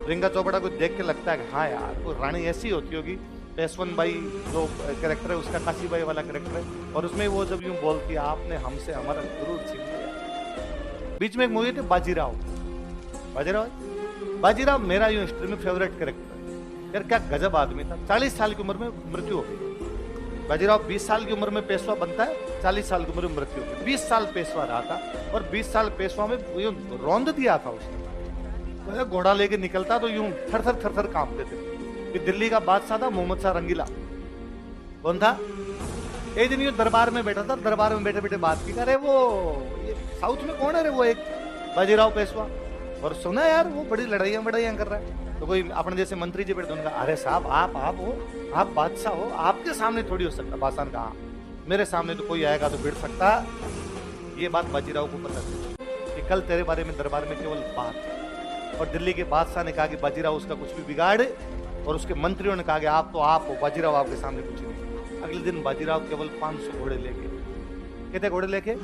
प्रियंका चोपड़ा को देख के लगता है कि हाँ यार वो रानी ऐसी होती होगी। पेशवन भाई जो कैरेक्टर है उसका काशी भाई वाला कैरेक्टर है, और उसमें वो जब यूं बोलती है आपने हमसे हमारा गुरूर छीन लिया। बीच में एक मूवी थी बाजीराव। बाजीराव बाजीराव मेरा यूं हिस्ट्री में फेवरेट कैरेक्टर है यार। क्या गजब आदमी था। 40 साल की उम्र में मृत्यु हो गई। बाजीराव 20 साल की उम्र में पेशवा बनता है, 40 साल की उम्र में मृत्यु हो गई। 20 साल पेशवा रहा था और 20 साल पेशवा में यूं रौंद दिया था उसने। घोड़ा लेके निकलता तो यूं थर थर कांपते थे। कि दिल्ली का बादशाह था मोहम्मद शाह रंगीला। कौन था? एक दिन यूं दरबार में बैठा था, दरबार में बैठे बैठे बात की, अरे वो ये साउथ में कौन है रे वो एक बाजीराव पेशवा, और सुना यार वो बड़ी लड़ाइयां कर रहा है। तो कोई अपने जैसे मंत्री जी बैठे, उनका अरे साहब आप हो, आप बादशाह हो, आपके सामने थोड़ी हो सकता। बादशाह ने कहा मेरे सामने तो कोई आएगा तो भिड़ सकता। ये बात बाजीराव को पता थी कि कल तेरे बारे में दरबार में केवल बात। और दिल्ली के बादशाह ने कहा कि बाजीराव उसका कुछ भी बिगाड़े, और उसके मंत्रियों ने कहा कि आप तो आप हो, बाजीराव आपके सामने कुछ नहीं। अगले दिन बाजीराव केवल 500 घोड़े लेके, कितने घोड़े लेके,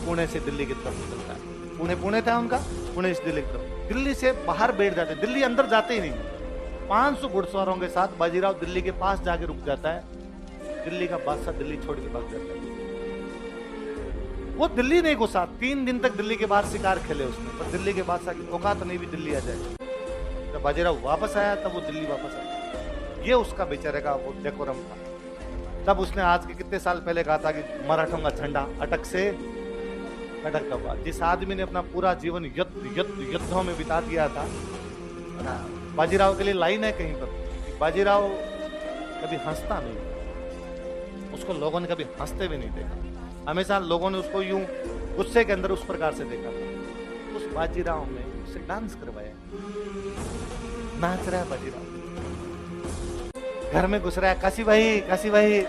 पुणे से दिल्ली की तरफ निकलता है। पुणे था उनका, पुणे से दिल्ली की तरफ। दिल्ली से बाहर बैठ जाते, दिल्ली अंदर जाते ही नहीं। 500 घुड़सवारों के साथ बाजीराव दिल्ली के पास जाके रुक जाता है। दिल्ली का बादशाह दिल्ली छोड़ के भाग जाता है। वो दिल्ली नहीं घुसा, 3 दिन तक दिल्ली के बाहर शिकार खेले उसने, पर दिल्ली के बादशाह की औकात नहीं भी दिल्ली आ जाए। जब बाजीराव वापस आया तब वो दिल्ली वापस आया। ये उसका बेचारे का वो डेकोरम था। तब उसने आज के कितने साल पहले कहा था कि मराठों का झंडा अटक से अटक का हुआ। जिस आदमी ने अपना पूरा जीवन युद्धों में बिता दिया था, बाजीराव के लिए लाइन है कहीं पर, बाजीराव कभी हंसता नहीं, उसको लोगों ने कभी हंसते भी नहीं देखा। हमेशा लोगों ने उसको यूं गुस्से के अंदर उस प्रकार से देखा था। उस बाजीराव में उसे डांस करवाया, नाच रहा है बाजीराव, घर में घुस रहा है, काशी भाई